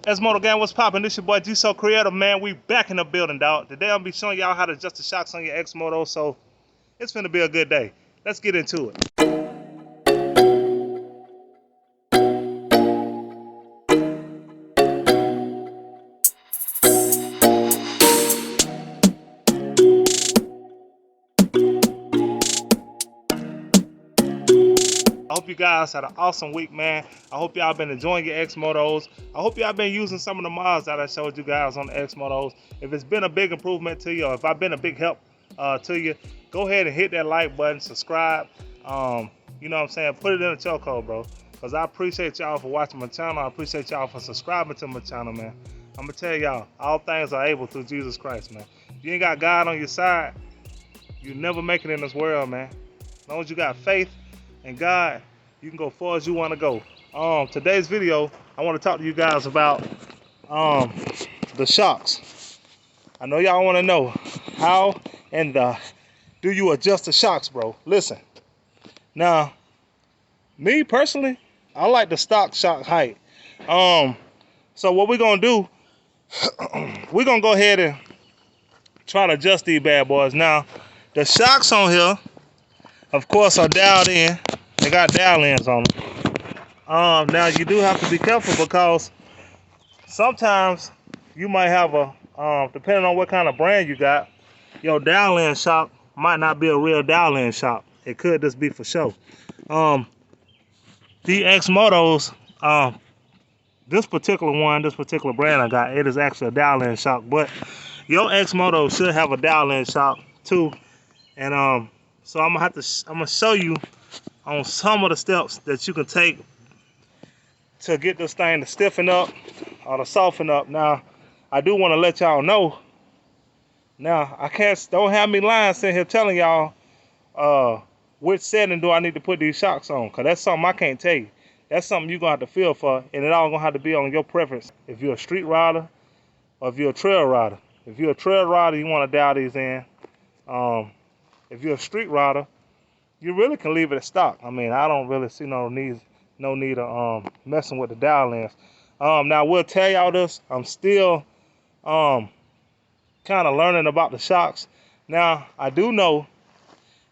XMOTOS gang, what's poppin'? This your boy G So Creative, man. We back in the building, dog. Today I'm gonna be showing y'all how to adjust the shocks on your XMOTOS, so it's finna be a good day. Let's get into it. I hope you guys had an awesome week, man. I hope y'all been enjoying your XMOTOS. I hope y'all been using some of the mods that I showed you guys on the XMOTOS. If it's been a big improvement to you, or if I've been a big help to you, go ahead and hit that like button, subscribe. You know what I'm saying? Put it in the chokehold, bro. Because I appreciate y'all for watching my channel. I appreciate y'all for subscribing to my channel, man. I'm going to tell y'all, all things are able through Jesus Christ, man. If you ain't got God on your side, you never make it in this world, man. As long as you got faith in God, you can go far as you want to go. Today's video, I want to talk to you guys about the shocks. I know y'all want to know how and do you adjust the shocks, bro? Listen, now, me personally, I like the stock shock height. So what we're gonna do, we're gonna go ahead and try to adjust these bad boys. Now, the shocks on here, of course, are dialed in. They got dial-ins on them. Now you do have to be careful because sometimes you might have a, depending on what kind of brand you got, your dial-in shock might not be a real dial-in shock. It could just be for show. The XMOTOS, this particular brand I got, it is actually a dial-in shock, but your XMOTOS should have a dial-in shock too. And so I'm gonna show you on some of the steps that you can take to get this thing to stiffen up or to soften up. Now, I do want to let y'all know. Now, don't have me lying sitting here telling y'all which setting do I need to put these shocks on, because that's something I can't tell you. That's something you're gonna have to feel for, and it all gonna have to be on your preference. If you're a street rider or if you're a trail rider. If you're a trail rider, you want to dial these in. If you're a street rider, you really can leave it at stock. I mean, I don't really see no need of messing with the dial-ins. Now, we'll tell y'all this. I'm still kind of learning about the shocks. Now, I do know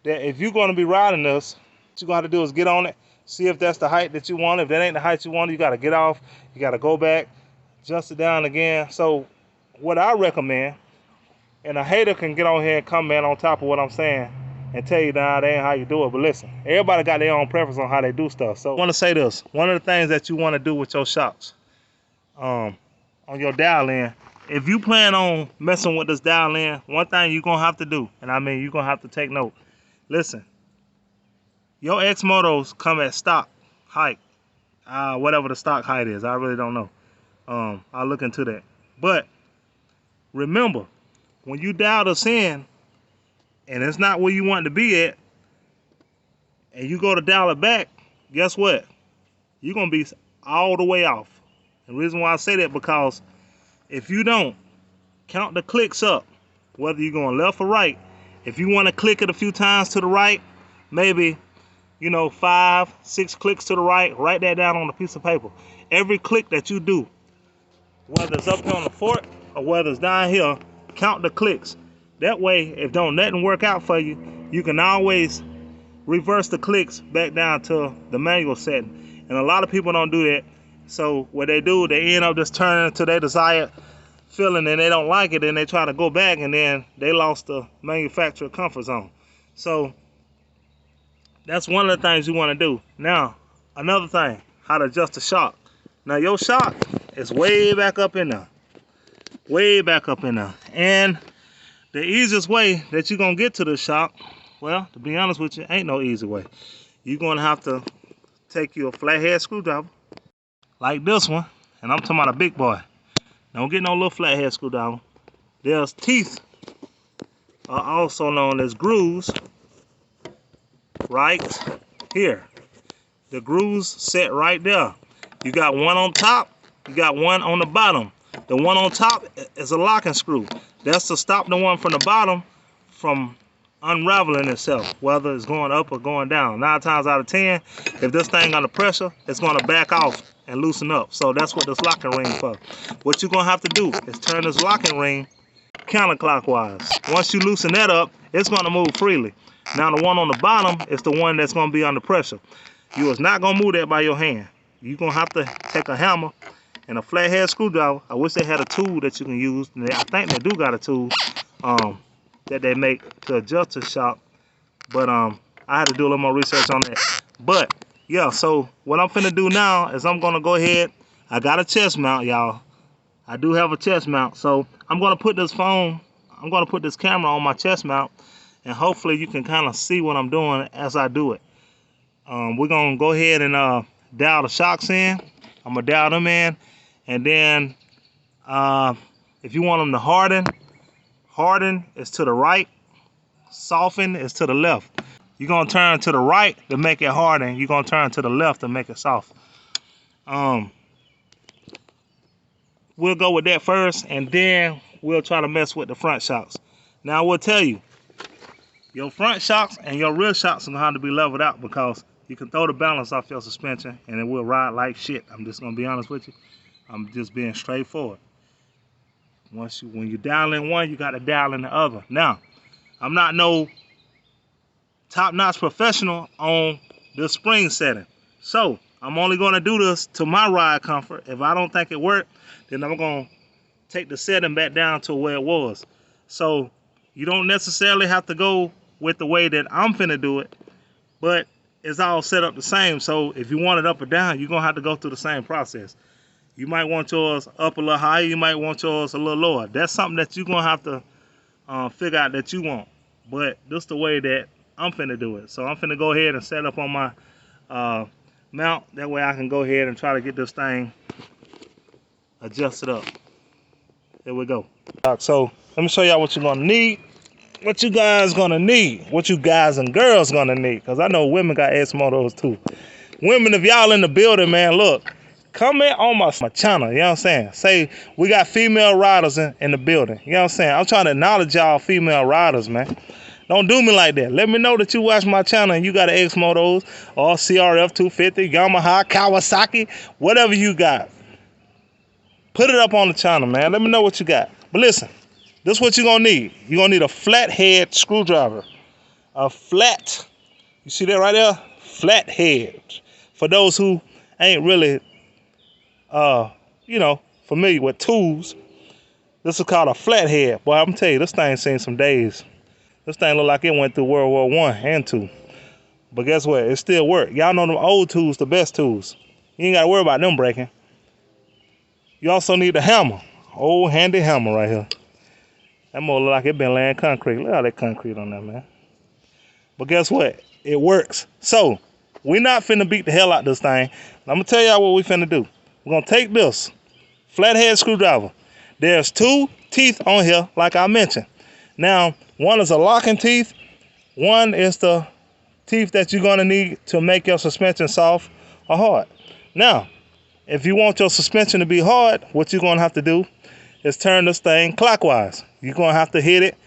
that if you're going to be riding this, what you're going to have to do is get on it, see if that's the height that you want. If that ain't the height you want, you got to get off. You got to go back, adjust it down again. So what I recommend, and a hater can get on here and comment on top of what I'm saying and tell you, nah, that ain't how you do it. But listen, everybody got their own preference on how they do stuff. So I want to say this. One of the things that you want to do with your shocks, on your dial-in, if you plan on messing with this dial-in, one thing you're going to have to do, and I mean you're going to have to take note. Listen, your XMOTOS come at stock height, whatever the stock height is. I really don't know. I'll look into that. But remember, when you dial this in, and it's not where you want it to be at, and you go to dial it back, guess what? You're going to be all the way off. And the reason why I say that, because if you don't count the clicks up, whether you're going left or right, if you want to click it a few times to the right, maybe, 5, 6 clicks to the right, write that down on a piece of paper. Every click that you do, whether it's up here on the fork or whether it's down here, count the clicks. That way, if don't nothing work out for you, you can always reverse the clicks back down to the manual setting. And a lot of people don't do that. So what they do, they end up just turning to their desired feeling, and they don't like it, and they try to go back, and then they lost the manufacturer comfort zone. So that's one of the things you want to do. Now, another thing, how to adjust the shock. Now, your shock is way back up in there. Way back up in there. And the easiest way that you're going to get to the shock, well, to be honest with you, ain't no easy way. You're going to have to take your flathead screwdriver, like this one, and I'm talking about a big boy. Don't get no little flathead screwdriver. There's teeth, are also known as grooves, right here. The grooves set right there. You got one on top, you got one on the bottom. The one on top is a locking screw. That's to stop the one from the bottom from unraveling itself, whether it's going up or going down. 9 times out of 10, if this thing under pressure, it's going to back off and loosen up. So that's what this locking ring for. What you're gonna have to do is turn this locking ring counterclockwise. Once you loosen that up, it's gonna move freely. Now the one on the bottom is the one that's gonna be under pressure. You is not gonna move that by your hand. You're gonna have to take a hammer and a flathead screwdriver. I wish they had a tool that you can use. I think they do got a tool that they make to adjust the shock. But I had to do a little more research on that. But yeah, so what I'm finna do now is I'm gonna go ahead. I got a chest mount, y'all. I do have a chest mount. So I'm gonna put this camera on my chest mount, and hopefully you can kind of see what I'm doing as I do it. We're gonna go ahead and dial the shocks in. I'm gonna dial them in, and then if you want them to harden is to the right, soften is to the left. You're gonna turn to the right to make it harden. You're gonna turn to the left to make it soft. We'll go with that first, and then we'll try to mess with the front shocks. Now I will tell you, your front shocks and your rear shocks are gonna have to be leveled out, because you can throw the balance off your suspension and it will ride like shit. I'm just gonna be honest with you. I'm just being straightforward. When you dial in one, you got to dial in the other. Now, I'm not no top-notch professional on the spring setting, so I'm only gonna do this to my ride comfort. If I don't think it worked, then I'm gonna take the setting back down to where it was. So you don't necessarily have to go with the way that I'm finna do it, but it's all set up the same. So if you want it up or down, you're gonna have to go through the same process. You might want yours up a little higher, you might want yours a little lower. That's something that you're gonna have to figure out that you want. But this is the way that I'm finna do it. So I'm finna go ahead and set up on my mount. That way I can go ahead and try to get this thing adjusted up. There we go. So let me show y'all what you're gonna need. What you guys gonna need. What you guys and girls gonna need. Because I know women got XMOTOS too. Women, if y'all in the building, man, look. Comment on my channel, you know what I'm saying? Say, we got female riders in the building. You know what I'm saying? I'm trying to acknowledge y'all female riders, man. Don't do me like that. Let me know that you watch my channel and you got an XMOTOS or CRF 250, Yamaha, Kawasaki, whatever you got. Put it up on the channel, man. Let me know what you got. But listen, this is what you're going to need. You're going to need a flathead screwdriver. A flat, you see that right there? Flathead. For those who ain't really you know, familiar with tools, this is called a flathead. Boy, I'm gonna tell you, this thing seen some days. This thing look like it went through World War I and II. But guess what? It still work. Y'all know them old tools, the best tools. You ain't gotta worry about them breaking. You also need a hammer. Old handy hammer right here. That more look like it been laying concrete. Look at all that concrete on that, man. But guess what? It works. So, we not finna beat the hell out this thing. I'm gonna tell y'all what we finna do. We're gonna take this flathead screwdriver. There's two teeth on here, like I mentioned. Now, one is a locking teeth. One is the teeth that you're gonna need to make your suspension soft or hard. Now, if you want your suspension to be hard, what you're gonna have to do is turn this thing clockwise. You're gonna have to hit it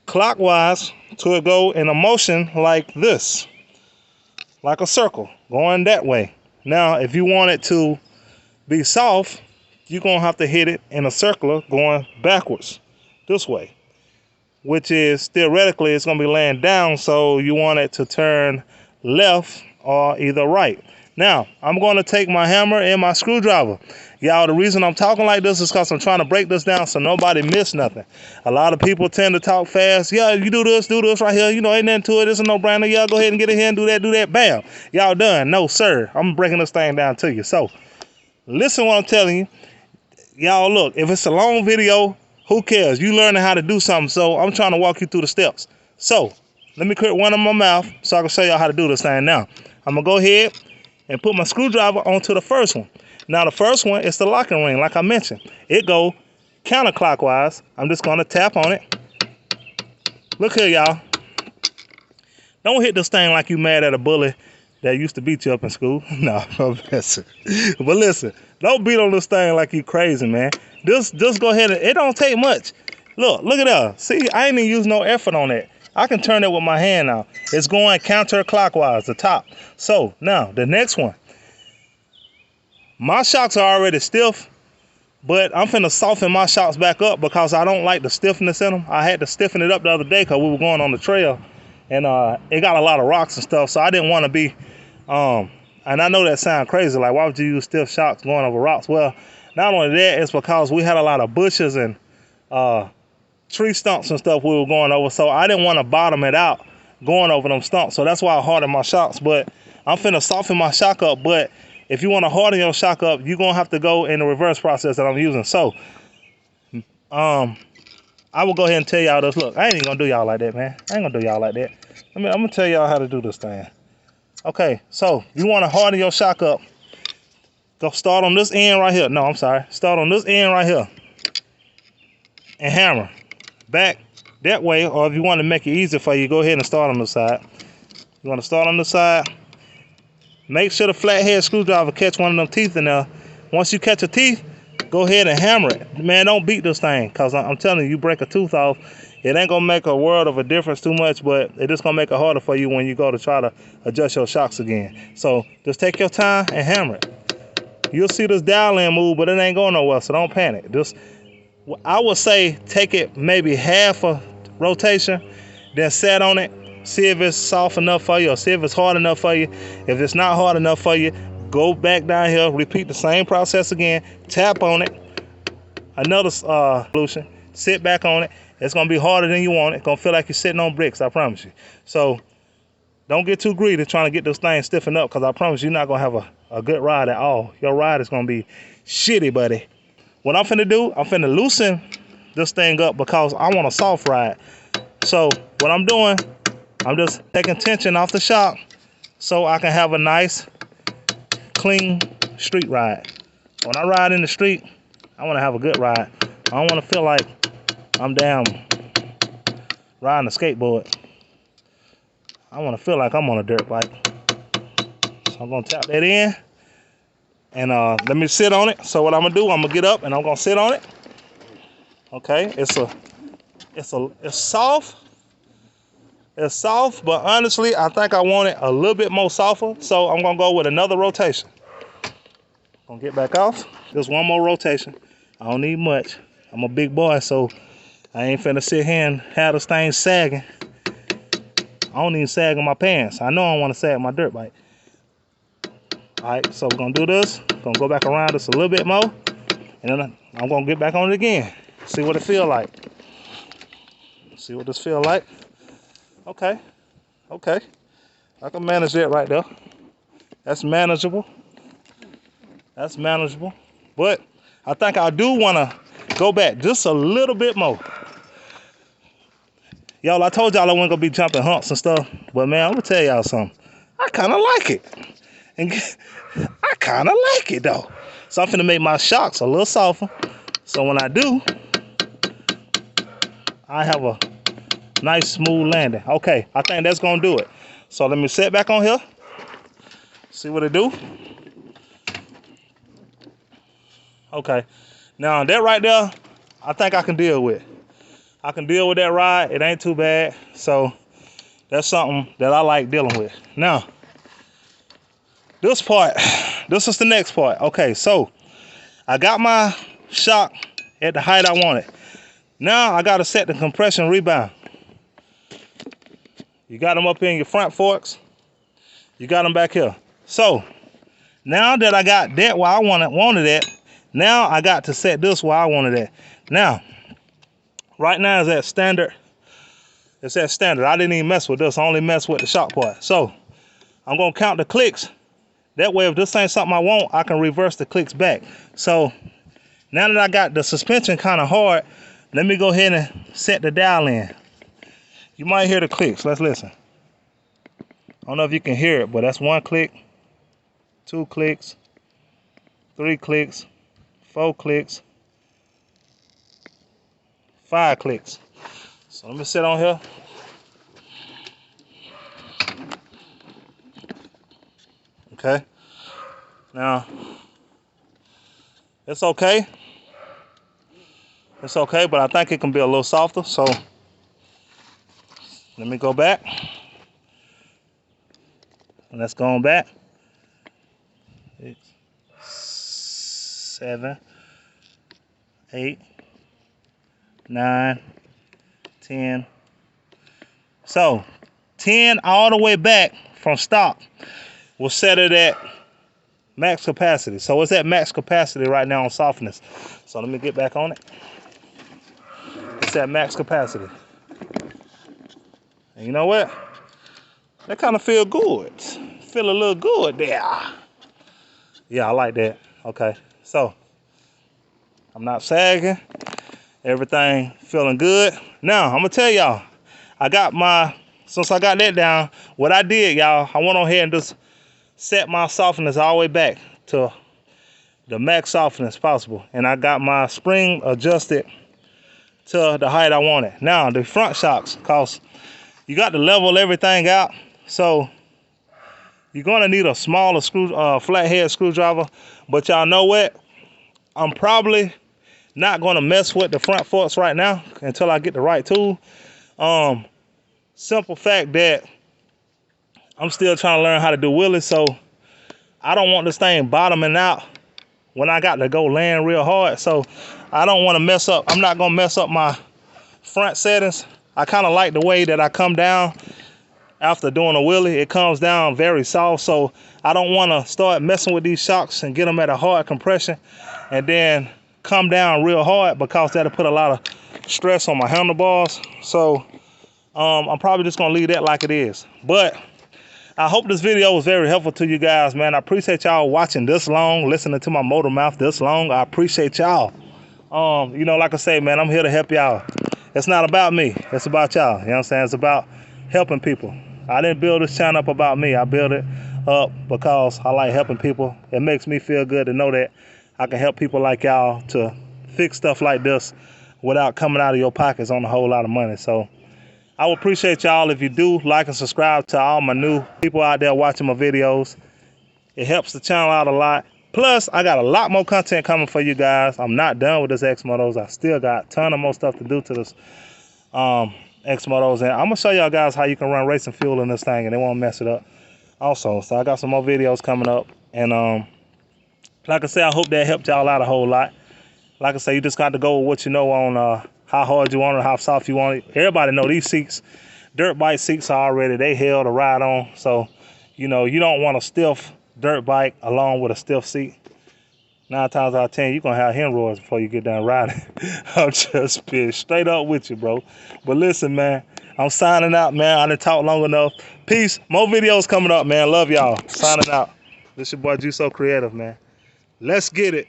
clockwise to it go in a motion like this, like a circle, going that way. Now, if you want it to be soft, you're gonna have to hit it in a circular going backwards this way, which is theoretically it's gonna be laying down, so you want it to turn left or either right. Now, I'm gonna take my hammer and my screwdriver. Y'all, the reason I'm talking like this is because I'm trying to break this down so nobody miss nothing. A lot of people tend to talk fast. Yeah, you do this right here. You know, ain't nothing to it. It's a no-brainer. Y'all go ahead and get in here and do that. Bam. Y'all done. No, sir. I'm breaking this thing down to you. So, listen what I'm telling you. Y'all, look, if it's a long video, who cares? You learning how to do something, so I'm trying to walk you through the steps. So, let me create one in my mouth so I can show y'all how to do this thing. Now, I'm going to go ahead and put my screwdriver onto the first one. Now, the first one is the locking ring, like I mentioned. It go counterclockwise. I'm just going to tap on it. Look here, y'all. Don't hit this thing like you mad at a bully that used to beat you up in school. No, I'm messing. But listen, don't beat on this thing like you crazy, man. Just go ahead and, it don't take much. Look at that. See, I ain't even use no effort on that. I can turn it with my hand now. It's going counterclockwise, the top. So, now, the next one. My shocks are already stiff, but I'm finna soften my shocks back up because I don't like the stiffness in them. I had to stiffen it up the other day because we were going on the trail, and it got a lot of rocks and stuff, so I didn't want to be, and I know that sounds crazy, like why would you use stiff shocks going over rocks? Well, not only that, it's because we had a lot of bushes and tree stumps and stuff we were going over, so I didn't want to bottom it out going over them stumps, so that's why I hardened my shocks. But I'm finna soften my shock up. But if you want to harden your shock up, you're gonna have to go in the reverse process that I'm using. So I will go ahead and tell y'all this. Look, I ain't even gonna do y'all like that, man. I ain't gonna do y'all like that. I'm gonna tell y'all how to do this thing. Okay, so you want to harden your shock up. Go start on this end right here. No, I'm sorry. Start on this end right here and hammer back that way, or if you want to make it easier for you, go ahead and start on the side. You want to start on the side. Make sure the flathead screwdriver catch one of them teeth in there. Once you catch a teeth, go ahead and hammer it. Man, don't beat this thing, because I'm telling you, you break a tooth off, it ain't going to make a world of a difference too much, but it just going to make it harder for you when you go to try to adjust your shocks again. So just take your time and hammer it. You'll see this dial in move, but it ain't going nowhere, so don't panic. Just, I would say take it maybe half a rotation, then set on it, see if it's soft enough for you or see if it's hard enough for you. If it's not hard enough for you, go back down here, repeat the same process again, tap on it, another solution, sit back on it. It's gonna be harder than you want. It's gonna feel like you're sitting on bricks, I promise you. So don't get too greedy trying to get this thing stiffened up, because I promise you're not gonna have a good ride at all. Your ride is gonna be shitty, buddy. What I'm finna do, I'm finna loosen this thing up because I want a soft ride. So what I'm doing, I'm just taking tension off the shock so I can have a nice, clean street ride. When I ride in the street, I want to have a good ride. I don't want to feel like I'm down riding a skateboard. I want to feel like I'm on a dirt bike. So I'm going to tap that in. And let me sit on it. So what I'm going to do, I'm going to get up and I'm going to sit on it. Okay, it's soft. It's soft, but honestly, I think I want it a little bit more softer. So I'm gonna go with another rotation. Gonna get back off. Just one more rotation. I don't need much. I'm a big boy, so I ain't finna sit here and have this thing sagging. I don't even sag on my pants. I know I don't want to sag my dirt bike. All right, so we're gonna do this. Gonna go back around this a little bit more, and then I'm gonna get back on it again. See what it feel like. See what this feel like. Okay, okay. I can manage that right there. That's manageable. That's manageable. But I think I do want to go back just a little bit more. Y'all, I told y'all I wasn't going to be jumping humps and stuff. But, man, I'm going to tell y'all something. I kind of like it. And I kind of like it, though. So I'm finna make my shocks a little softer. So when I do, I have a nice smooth landing. Okay, I think that's gonna do it. So let me sit back on here, see what it do. Okay, now that right there, I think I can deal with. I can deal with that ride. It ain't too bad. So that's something that I like dealing with. Now, this part, this is the next part. Okay, so I got my shock at the height I want it. Now I gotta set the compression rebound. You got them up in your front forks. You got them back here. So now that I got that where I wanted it, now I got to set this where I wanted it. Now, right now is at standard. It's at standard. I didn't even mess with this. I only messed with the shock part. So I'm gonna count the clicks. That way, if this ain't something I want, I can reverse the clicks back. So now that I got the suspension kind of hard, let me go ahead and set the dial in. You might hear the clicks. Let's listen. I don't know if you can hear it, but that's 1 click, 2 clicks, 3 clicks, 4 clicks, 5 clicks. So let me sit on here. Okay. Now, it's okay. It's okay, but I think it can be a little softer. So let me go back. And let's go on back. 7, 8, 9, 10. So 10 all the way back from stock will set it at max capacity. So it's at max capacity right now on softness. So let me get back on it. It's at max capacity. And you know what? That kind of feel good. Feel a little good there. Yeah, I like that. Okay, so I'm not sagging. Everything feeling good. Now, I'm gonna tell y'all, since I got that down, what I did, y'all, I went on here and just set my softness all the way back to the max softness possible. And I got my spring adjusted to the height I wanted. Now, the front shocks, cause you got to level everything out. So you're gonna need a smaller flathead screwdriver. But y'all know what? I'm probably not gonna mess with the front forks right now until I get the right tool. Simple fact that I'm still trying to learn how to do wheelies, so I don't want this thing bottoming out when I got to go land real hard. So I don't want to mess up. I'm not gonna mess up my front settings. I kind of like the way that I come down after doing a wheelie. It comes down very soft, so I don't want to start messing with these shocks and get them at a hard compression and then come down real hard, because that'll put a lot of stress on my handlebars. So I'm probably just gonna leave that like it is. But I hope this video was very helpful to you guys, man. I appreciate y'all watching this long, listening to my motor mouth this long. I appreciate y'all. You know, like I say, man, I'm here to help y'all. It's not about me, it's about y'all. You know what I'm saying? It's about helping people. I didn't build this channel up about me. I built it up because I like helping people. It makes me feel good to know that I can help people like y'all to fix stuff like this without coming out of your pockets on a whole lot of money. So I would appreciate y'all if you do like and subscribe to all my new people out there watching my videos. It helps the channel out a lot. Plus, I got a lot more content coming for you guys. I'm not done with this XMOTOS. I still got a ton of more stuff to do to this XMOTOS. And I'm going to show y'all guys how you can run racing fuel in this thing and it won't mess it up also. So I got some more videos coming up. And like I said, I hope that helped y'all out a whole lot. Like I say, you just got to go with what you know on how hard you want it, how soft you want it. Everybody know these seats, dirt bike seats are already, they hell to ride on. So, you know, you don't want a stiff dirt bike along with a stiff seat. 9 times out of 10, you're going to have hemorrhoids before you get done riding. I'm just being straight up with you, bro. But listen, man, I'm signing out, man. I done talked long enough. Peace. More videos coming up, man. Love y'all. Signing out. This your boy, Juice So Creative, man. Let's get it.